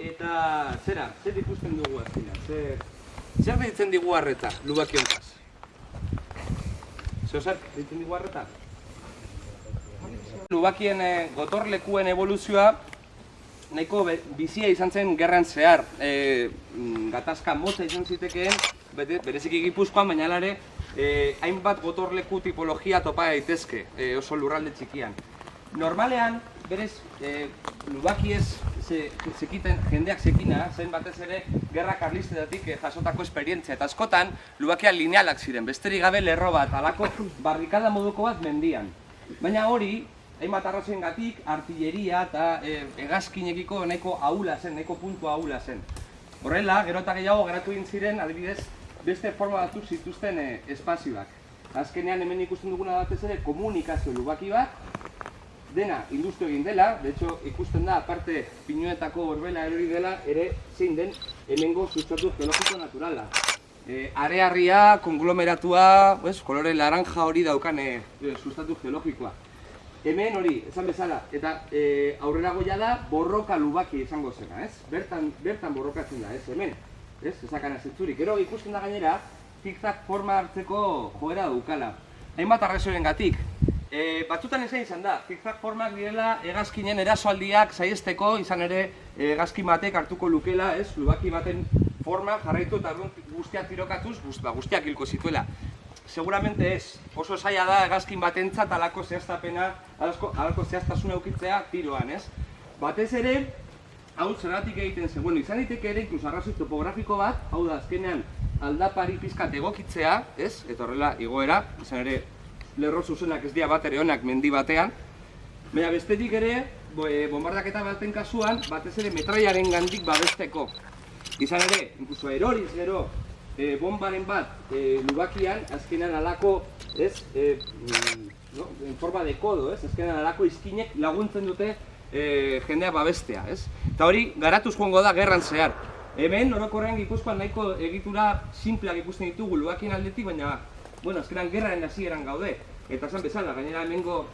eta zer ikusten dugu azkenean? Zer deitzen digu arreta, Lubakionkaz? Zer deitzen digu arreta? Lubakien gotorlekuen evoluzioa nahiko bizia izan zen gerran zehar. Gatazka motza izan zitekeen, bereziki Gipuzkoan, baina alare, hainbat gotorleku tipologia topa daitezke, oso lurralde txikian. Normalean, berez, Lubakiez jendeak zekina, zen batez ere gerra karlistetatik jasotako esperientzia. Eta askotan, Lubakian linealak ziren, besterik gabe lerro bat, alako barrikada moduko bat mendian. Baina hori, hainbat arrazoengatik, artilleria eta hegazkinekiko nahiko ahula zen, nahiko puntu ahula zen. Horrela, gero eta gehiago geratu egin ziren, adibidez, beste forma batzuk zituzten espazioak. Azkenean hemen ikusten duguna batez ere komunikazio Lubaki bat, dena industrio egin dela, de hecho ikusten da, aparte pinuetako horbela erori dela, ere zein den hemengo sustatu geologiko naturala. Arearria, konglomeratua, kolore laranja hori daukan sustatu geologikoa. Hemen hori, esan bezala, eta aurrera goia da borroka Lubaki izango zena, ez? Bertan borrokatzen da, ez hemen, ez? Ezakan azitzurik. Gero ikusten da gainera, zigzag forma hartzeko joera daukala. Hainbat arrazoirengatik. Batzutan esan izan da, zigzag formak direla hegazkinen erasoaldiak saihesteko, izan ere hegazkin batek hartuko lukela, ez? Lubaki baten forma jarraitu eta guztiak tirokatuz, guztiak hilko zituela. Seguramente ez, oso zaila da hegazkin batentzat halako zehaztapena, halako zehaztasuna eukitzea tiroan, ez? Batez ere, hau zergatik egiten zen, bueno, izan daiteke ere inkluso arrazoi topografiko bat, hau da azkenean aldapari pizkat egokitzea, ez? Eta horrela igoera, izan ere lerro zuzenak ez dira bat ere onak mendi batean. Baina bestetik ere, bombardaketa baten kasuan, batez ere metraiaren gandik babesteko. Izan ere, inkluso eroriz gero, bombaren bat Lubakian, azkenean alako, ez, en forma de kodo, ez, azkenean alako izkinek laguntzen dute jendea babestea, ez. Eta hori, garatuz joango da gerran zehar. Hemen, orokorrean Gipuzkoan nahiko egitura sinpleak ikusten ditugu Lubakien aldetik, baina, bueno, azkenean gerraren hasieran gaude. Eta esan bezala, gainera hemengo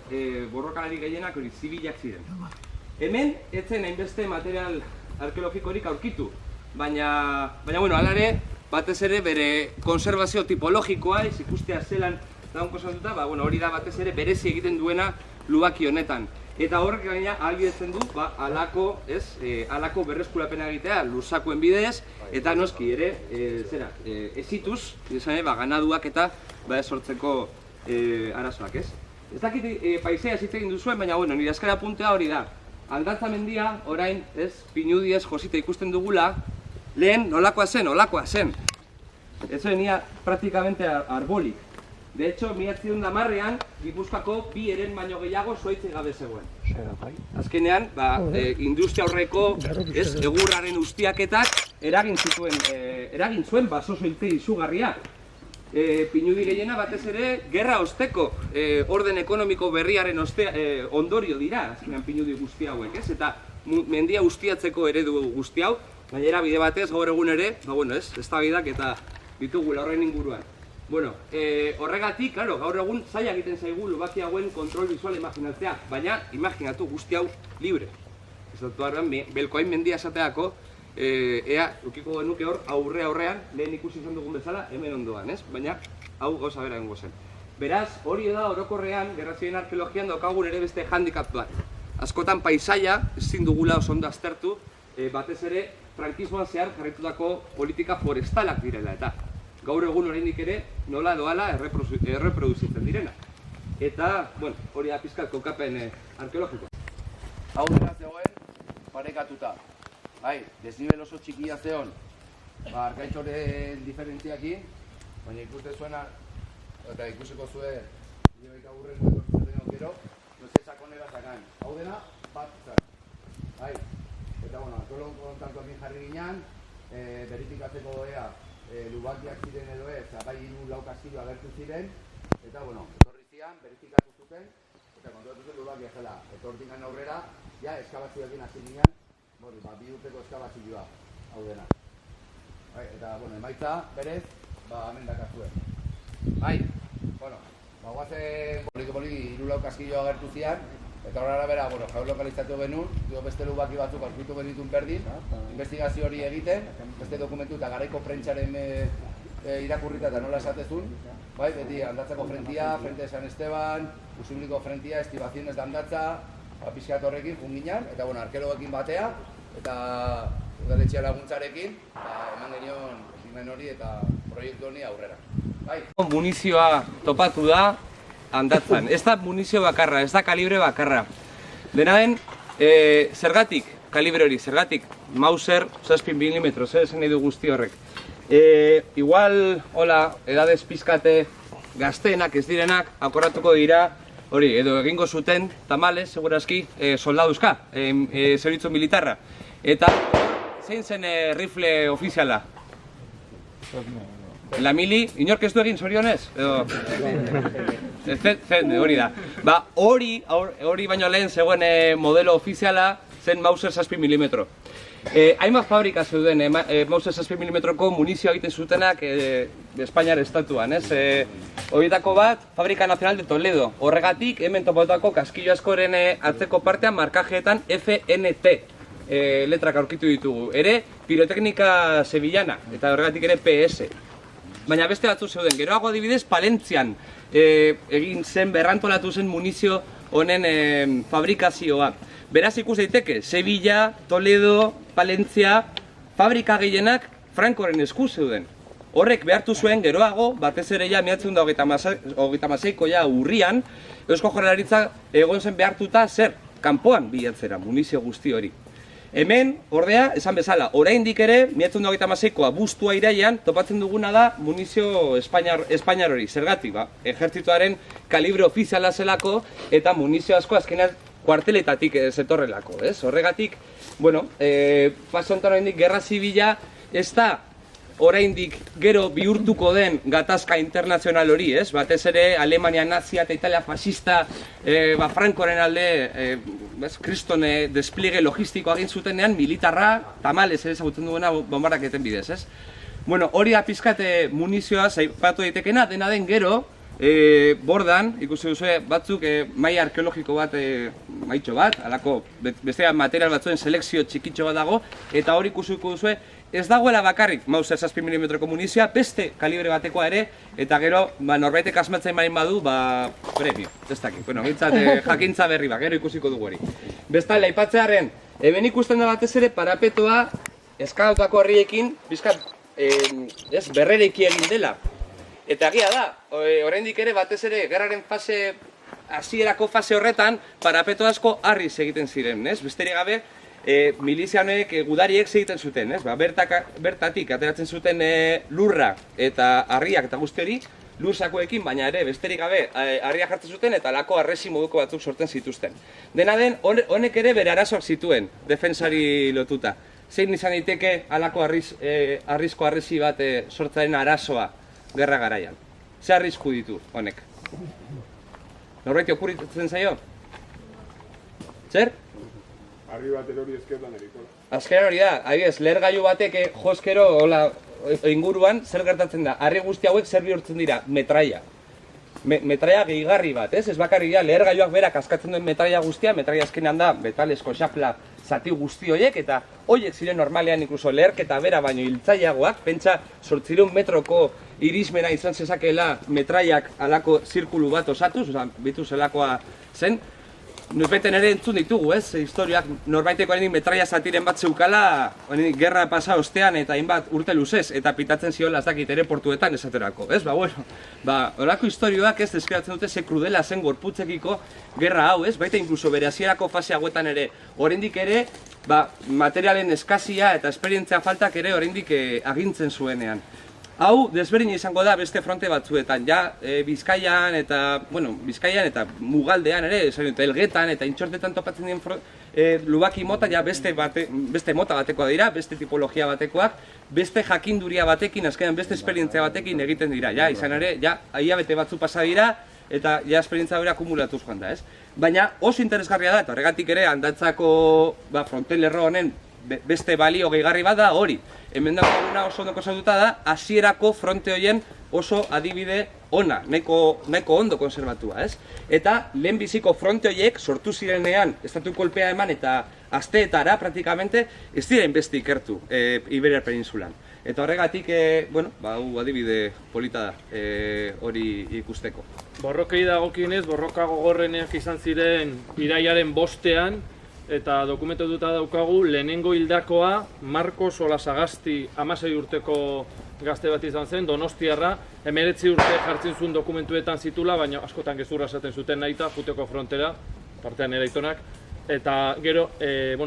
borrokalari gehienak hori zibilak ziren. Hemen, etzen hainbeste material arkeologikorik aurkitu, baina, bueno, alare, batez ere bere konservazio tipologikoa, ez ikustea zelan daun kosatuta, hori da batez ere berezi egiten duena Lubaki honetan. Eta horrek gaina ahalbidetzen du, halako berreskurapena egitea lursakoen bidez, eta noski ere, ezituz, ganaduak eta sortzeko arazoak, ez? Ez dakit paisea hitz egin duzuen, baina nire azkara apuntea hori da. Aldatza mendia, orain, pinudiez josita ikusten dugula, lehen nolakoa zen. Ez venia praktikamente arbolik. De hecho, 1910ean, Gipuzkoako bi eren baino gehiago zuhaitzik gabe zegoen. Azkenean, industria horreko egurraren ustiaketak eragin zuen basosoilte izugarria. Pinudi gehiena batez ere, gerra osteko orden ekonomiko berriaren ondorio dira, azkenean pinudi guzti hauek, ez? Eta mendia ustiatzeko eredu guzti hau, gainera bide batez gaur egun ere, eztabaidak eta ditugula horren inguruan. Horregatik, gaur egun zaila egiten zaigu Lubaki hauen kontrol visual imaginatzea, baina imaginatu guzti hau libre. Ez dut behar, belkoain mendia esateako, ea, ukiko genuke hor, aurrean, lehen ikusi izan dugun bezala, hemen ondoan, ez? Baina, hau gauza bera egongo zen. Beraz, hori da orokorrean, gerra ziren arkeologian daukagun ere beste handicap bat. Askotan paisaia, ezin dugula oso ondo aztertu, batez ere, frankismoan zehar jarraitutako politika forestalak direla eta gaur egun oraindik ere nola doala erreproduzitzen direna. Eta, hori da pizkat kokapen arkeologiko. Hau dena zegoen parekatuta. Desnibel oso txikia zeon, arkaitzoren diferentziakin, baina ikuste zuena, eta ikusiko zuen, nioik aurren etortzen denok gero, noze sakonera zakan. Hau dena, bat zan. Eta, arkeolog kontaktuakin jarri ginen, verifikatzeko ea, Lubakiak ziren edo ez, bai hiru lau kastillo agertu ziren, eta, etorri zian, verifikatu zuten, eta kontratu zen Lubakiak zela. Eta hortikan aurrera, ja, eskabazioekin hasi ginen, bi urteko eskabazioa, hau dena. Eta, emaitza, berez, hemen dakazuen. Guazen, poli hiru lau kastillo agertu zian, Eta horren arabera, geolokalizatu genuen, beste lubaki batzuk aurkitu genituen berdin, investigazio hori egiten, beste dokumentu eta garaiko prentsaren irakurrita eta nola esatezun, bai, beti Andatzako frentia, Frente de San Esteban, Usibliko frentia, Estibaciones de Andatza, pixkat horrekin junginan, eta arkeologekin batea, eta udaletxea laguntzarekin, eman genion ekimen hori eta proiektu honi aurrera. Bai. Munizioa topatu da Andatzan. Ez da munizio bakarra, ez da kalibre bakarra. Dena den, zergatik kalibre hori, zergatik Mauser 7 mm, esan nahi du guzti horrek. Igual, hola, edadez pizkate gazteenak ez direnak, akorratuko dira, hori, edo egingo zuten, tamales, segurazki, soldaduzka, zerbitzu militarra. Eta, zein zen rifle ofiziala? La mili, inork ez du egin zorionez? Hori da. Ba, hori baino lehen zegoen modelo ofiziala zen Mauser 7 mm. Hainbat fabrika zeuden Mauser 7 mm-ko munizioa egiten zutenak Espainiar estatuan, ez? Horietako bat, Fabrika Nacional de Toledo. Horregatik, hemen topatutako kastillo askoren atzeko partean markajeetan FNT letrak aurkitu ditugu. Ere, piroteknika sevillana, eta horregatik ere PS. Baina beste batzu zeuden, geroago adibidez Palentzian egin zen, berrantolatu zen munizio honen fabrikazioa. Beraz ikus daiteke, Sevilla, Toledo, Palentzia, fabrika gehienak Frankoren esku zeuden. Horrek behartu zuen geroago, batez ere ja 1936ko ja urrian, Eusko Jaurlaritza egon zen behartuta zer, kanpoan bilatzera munizio guzti hori. Hemen, ordea, esan bezala, oraindik ere, 1926ko abuztua irailean topatzen duguna da munizio espainiar hori. Zergatik, ejertzituaren kalibre ofiziala zelako eta munizio asko azkenean kuarteletatik zetorrelako, ez? Horregatik, bueno, paso honetan oraindik gerra zibila ez da oraindik gero bihurtuko den gatazka internazional hori, ez? Batez ere Alemania nazia eta Italia fascista Frankoren alde kriston despliege logistikoa egin zutenean militarra, tamalez ere ezagutzen duena bombardaketen bidez, ez? Bueno, hori da pizkate munizioa zaipatu daitekena, dena den gero, bordan, ikusi duzu batzuk maila arkeologiko bat, maitxo bat, alako beste material batzuen selekzio txikitxo bat dago, eta hori ikusiko duzu ez dagoela bakarrik Mauser 7 mm munizioa, beste kalibre batekoa ere, eta gero norbaitek asmatzen main badu, premio, ez dakit, bueno, jakintza berri gero ikusiko dugu hori. Bestalde, aipatzearen, hemen ikusten da batez ere parapetoa eskalatutako herriekin, bizkat, berrereiki egin dela. Eta egia da, oraindik ere batez ere gerraren fase, hasierako fase horretan, parapeto asko harriz egiten ziren, ez? Besterik gabe, milizianek gudariek egiten zuten, ez? Bertatik ateratzen zuten lurra eta harriak eta guzti hori, lur sakoekin, baina ere besterik gabe harriak jartzen zuten eta alako harresi moduko batzuk sortzen zituzten. Dena den, honek ere bere arazoak zituen, defensari lotuta. Zein izan daiteke alako harrizko harresi bat sortzaren arazoa gerra garaian. Ze arrisku ditu honek? Norbaiti okurritzen zaio? Zer? Harri baten hori ezkertan erikola. Azkenean hori da, adibidez, lehergailu batek joskero inguruan zer gertatzen da. Harri guzti hauek zer bihurtzen dira? Metraia. Metraia gehigarri bat, ez? Ez bakarrik da, lehergailuak berak askatzen duen metraia guztia, metraia azkenean da, metalesko xafla zati guzti horiek, eta horiek ziren normalean inkluso leherketa bera baino hiltzaileagoak, pentsa 800 metroko irismena izan zezakela metraiak alako zirkulu bat osatuz, bitu zelakoa zen. Nupeten ere entzun ditugu, ez? Historiak norbaiteko harenik metraia zatiren bat zeukala, gerra pasa ostean eta hainbat urte luzez, eta pitatzen ziola ez dakit ere portuetan esaterako, ez? Horako historioak ez deskribatzen dute ze krudela zen gorputzekiko gerra hau, ez? Baita inkluso bere hasierako fase hauetan ere, oraindik ere, materialen eskazia eta esperientzia faltak ere oraindik agintzen zuenean. Hau, desberdin izango da beste fronte batzuetan, Bizkaian eta Mugaldean ere, Elgetan eta Intxortetan topatzen dien lubaki mota, beste mota batekoa dira, beste tipologia batekoak, beste jakinduria batekin, azkenean beste esperientzia batekin egiten dira, izan ere, hilabete batzu pasa dira, eta esperientzia hori akumulatuz joan da, ez? Baina oso interesgarria da, eta horregatik ere Andatzako frontelerro honen beste balio gehigarri bat da hori. Hemen dagoena oso ondo konstatuta da, hasierako fronte horien oso adibide ona, nahiko ondo konservatua, ez? Eta lehenbiziko fronte horiek sortu zirenean estatu kolpea eman eta asteetara praktikamente ez dira inbeste ikertu Iberiar Penintsulan. Eta horregatik, bueno, hau adibide polita da hori ikusteko. Borrokei dagokienez, borroka gogorreneak izan ziren irailaren 5ean, eta dokumentatuta daukagu lehenengo hildakoa Marcos Olasagasti 16 urteko gazte bat izan zen, Donostiarra, 19 urte jartzen zuen dokumentuetan zitula, baina askotan gezurra esaten zuten nahita, juteko frontera, partean ere aitonak, eta gero,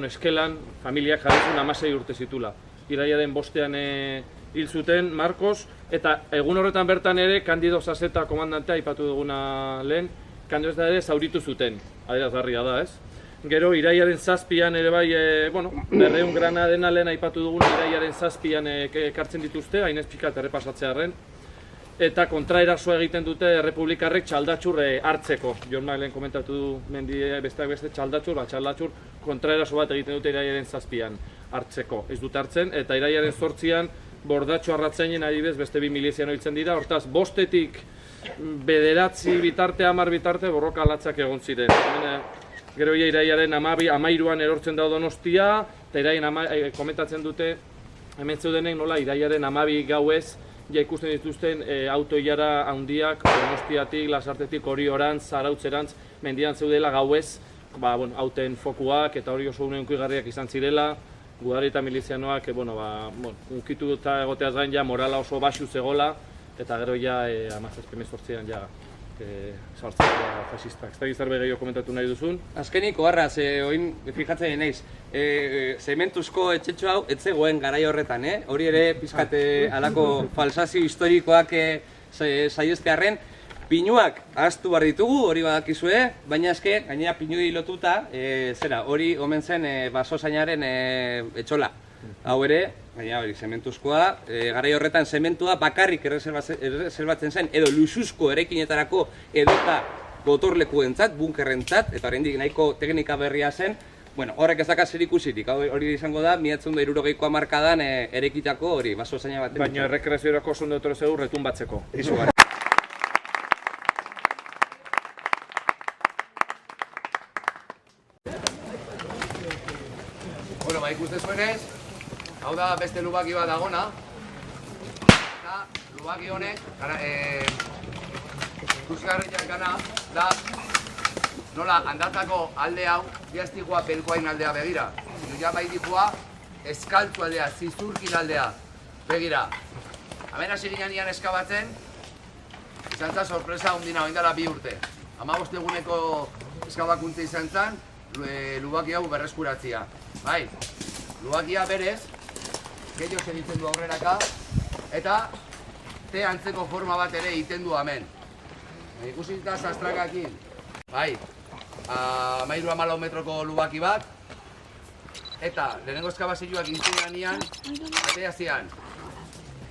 eskelan familiak jartzen 16 urte zitula. Irailaren 5ean hil zuten Marcos, eta egun horretan bertan ere Candido Saseta komandantea aipatu duguna lehen, Candido Saseta ere zauritu zuten, adierazgarria da, ez? Gero, irailaren 7ean ere bai, 200 granadena lehen aipatu dugun irailaren 7ean ekartzen dituzte, hainez pikat errepasatzearren. Eta kontraerasoa egiten dute errepublikarrek txaldatxur hartzeko. Jon lehen komentatu du besteak beste txaldatxur kontraeraso bat egiten dute irailaren 7ean hartzeko. Ez dute hartzen, eta irailaren 8ean bordatxo arratzainen adibidez beste 2 miliziano hiltzen dira, hortaz 5etik 9 bitarte, 10 bitarte borroka latzak egon ziren. Gero irailaren 13an erortzen da Donostia, eta irailaren komentatzen dute hemen zeudenek nola irailaren 12 gauez ja ikusten dituzten auto-ilara handiak Donostiatik, Lasartetik, Oriorantz, Zarautzerantz, mendian zeudela gauez, hauten fokuak eta hori oso unkigarriak izan zirela, gudari eta milizianoak unkitu eta egoteaz gain ja morala oso baxu zegoela, eta gero ja 17-18an ja sartzen da fasistak. Ez da gizarbe gehiago komentatu nahi duzun? Azkenik, oharraz, oin fijatzen naiz, zementuzko etxetxo hau ez zegoen garai horretan, hori ere pizkate alako falsazio historikoak saihestearren, pinuak ahaztu behar ditugu, hori badakizue, baina eske, gainera pinuei lotuta, hori omen zen basozainaren etxola. Hau ere, gainera hori zementuzkoa, garai horretan zementua bakarrik erreserbatzen zen, edo luxuzko eraikinetarako edota gotorlekuentzat, bunkerrentzat, eta oraindik nahiko teknika berria zen, horrek ez daka zerikusirik, hori izango da, 1960ko hamarkadan eraikitako hori basozaina baten. Baina errekreaziorako oso ondo etorri zaigu retumbatzeko. Ikusten zuenez, hau da beste lubaki bat dagona, eta lubaki honek ikusgarriak gana da nola handatzako alde hau diaztikoa pelkoain aldea begira. Zuia bai dikoa eskaltzu aldea, zizurkin aldea begira. Hemen hasi ginen ian eskabatzen, izan zen sorpresa ondina oindala 2 urte. 15 eguneko eskabakuntza izan zen, lubaki hau berreskuratzia. Bai, lubakia berez, gehiago egiten du aurreraka, eta te antzeko forma bat ere egiten du hemen. Ikusita sastrakakin, bai, 13-14 metroko lubaki bat, eta lehenengo eskabazioak intzinean atea zian.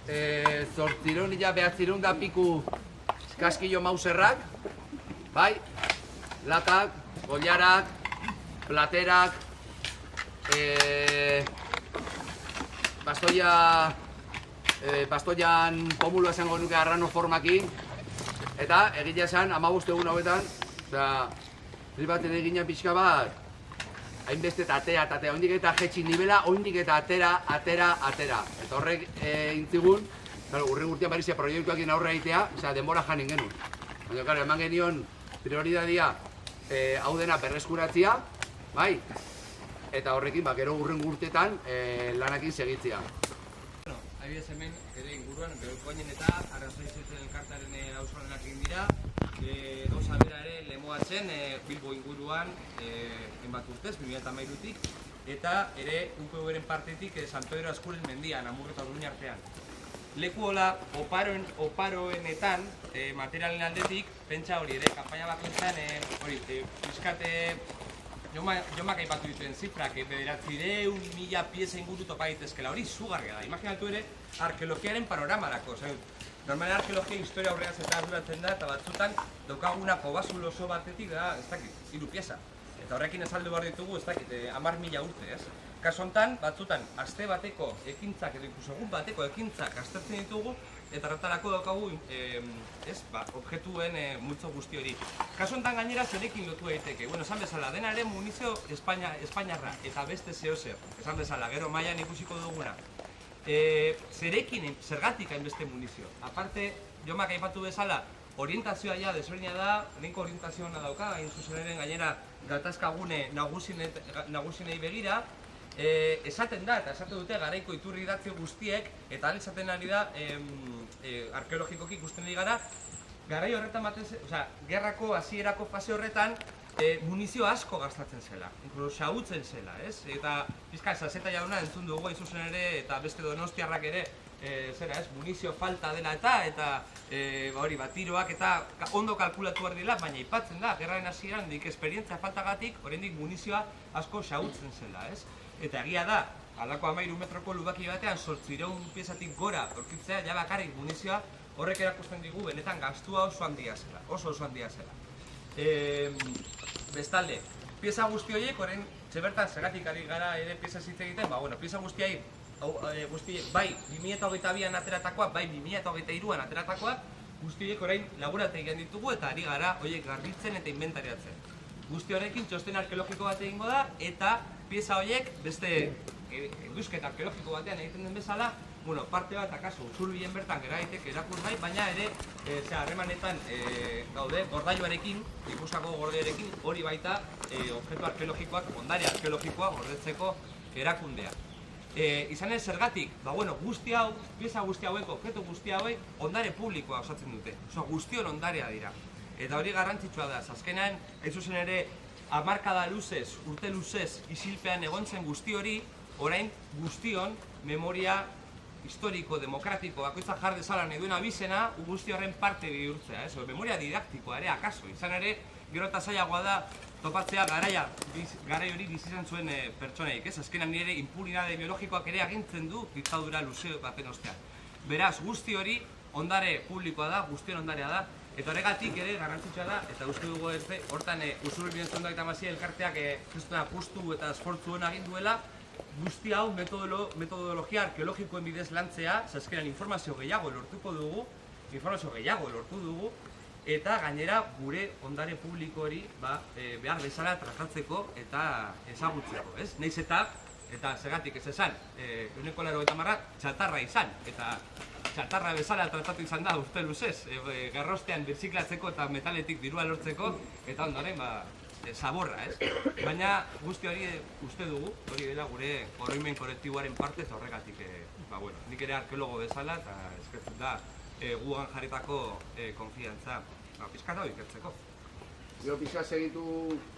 800 da piku kaskillo mauserrak, bai, latak, gollarak, platerak, bastoian pomulua esango nuke arrano formakin, eta egitea esan 15 egun hauetan, baten egina pixka bat, hainbeste eta atea, oindik eta jetxin nivela, oindik eta atera. Eta horrek intzigun, urren urtean barizia proiektuak aurre egitea, denbora janin genuen. Baina, eman genion prioridadia hau dena berreskuratzia, bai? Eta horrekin, gero urren urtetan lanakin segitzea. Adibidez hemen, ere inguruan, Belkoainen eta Arrazoizetzen elkartaren auzolenak egin dira. Gauza bera ere lemoatzen Bilbo inguruan enbat urtez, 2013tik. Eta ere UPV-ren partetik San Pedro Azkuren mendian, Amurro eta Urruña artean. Leku hola, oparoenetan, materialen aldetik, pentsa hori ere, kanpaina bakoitzan, pizkate, Jomak aipatu dituen zifrak, 900.000 pieza inguru topa daitezkela, hori izugarria da. Imaginatu ere, arkeologiaren panoramarako. Normalen arkeologia historia aurrean zeta arduratzen da, eta batzutan daukagunako basul oso batetik da, ez dakit, 3 pieza. Eta horrekin esaldu behar ditugu, ez dakit, 10.000 urte, ez? Kasu honetan, batzutan, aste bateko ekintzak edo inkluso egun bateko ekintzak aztertzen ditugu eta horretarako daukagu objektuen multzo guzti hori. Kasu honetan gainera zerekin lotu daiteke. Bueno, esan bezala, dena ere munizio espainiarra eta beste zehozer, esan bezala, gero mailan ikusiko duguna. Zerekin, zergatik hainbeste munizio. Aparte, Jomak aipatu bezala, orientazioa ja desberdina da, nahiko orientazio hona dauka, hain zuzen ere gainera gatazkagune nagusinei begira, esaten da, eta esaten dute garaiko iturri idatzi guztiek, eta ahal esaten ari da, arkeologikoki ikusten ari gara, garai horretan batez, gerrako hasierako fase horretan, munizio asko gastatzen zela, inkluso xahutzen zela, ez? Eta pizka Saseta jauna entzun dugu hain zuzen ere, eta beste donostiarrak ere, munizio falta dela eta tiroak eta ondo kalkulatu behar dela, baina aipatzen da, gerraren hasieran dik esperientzia faltagatik, oraindik munizioa asko xahutzen zela, ez? Eta egia da, halako 13 metroko lubaki batean 800 piezatik gora aurkitzea ja bakarrik munizioa, horrek erakusten digu benetan gastua oso handia zela, oso handia zela. Bestalde, pieza guzti horiek, orain zebertan zergatik ari gara ere pieza hitz egiten, pieza guzti bai 2022an ateratakoak, bai 2023an ateratakoak, guzti horiek orain laborategian ditugu eta ari gara horiek garbitzen eta inventariatzen. Guzti horrekin txosten arkeologiko bat egingo da eta pieza horiek beste eguzketa arkeologiko batean egiten den bezala, parte bat akaso Usurbilen bertan gera daiteke erakusgai, baina ere harremanetan gaude gordailuarekin, Gipuzkoako gordailuarekin, hori baita objektu arkeologikoak, ondare arkeologikoa gordetzeko erakundea. Izan ez zergatik, guzti hau, pieza guzti hauek, objektu guzti hauek, ondare publikoa osatzen dute. Guztion ondarea dira. Eta hori garrantzitsua da, azkenean, hain zuzen ere, hamarkada luzez, urte luzez, isilpean egon zen guzti hori, orain guztion memoria historiko, demokratiko, bakoitza jar dezala nahi duen abizena, guzti horren parte bihurtzea, memoria didaktikoa ere, akaso. Izan ere, gero eta zailagoa da, topatzea garai hori bizi izan zuen pertsonaik, ez? Azkenan nire impunidade biologikoak ere agintzen du diktadura luze baten ostean. Beraz, guzti hori ondare publikoa da, guztion ondarea da, eta horregatik ere garrantzitsua da, eta uste dugu hortan Usurbilen Zondoak elkarteak kristona apustu eta esfortzu hona egin duela, guzti hau metodologia arkeologikoen bidez lantzea, azkenan informazio gehiago lortu dugu, eta gainera gure ondare publiko hori behar bezala tratatzeko eta ezagutzeko, ez? Nahiz eta zergatik ez esan, 80% txatarra izan, eta txatarra bezala tratatu izan da urte luzez, garrostean birziklatzeko eta metaletik dirua lortzeko, eta ondoren zaborra, ez? Baina guzti hori uste dugu, hori dela gure oroimen kolektiboaren parte eta horregatik, nik ere arkeologo bezala eta eskertzen da gugan jarritako konfiantza pizkata hori ikertzeko. Gero pizka segitu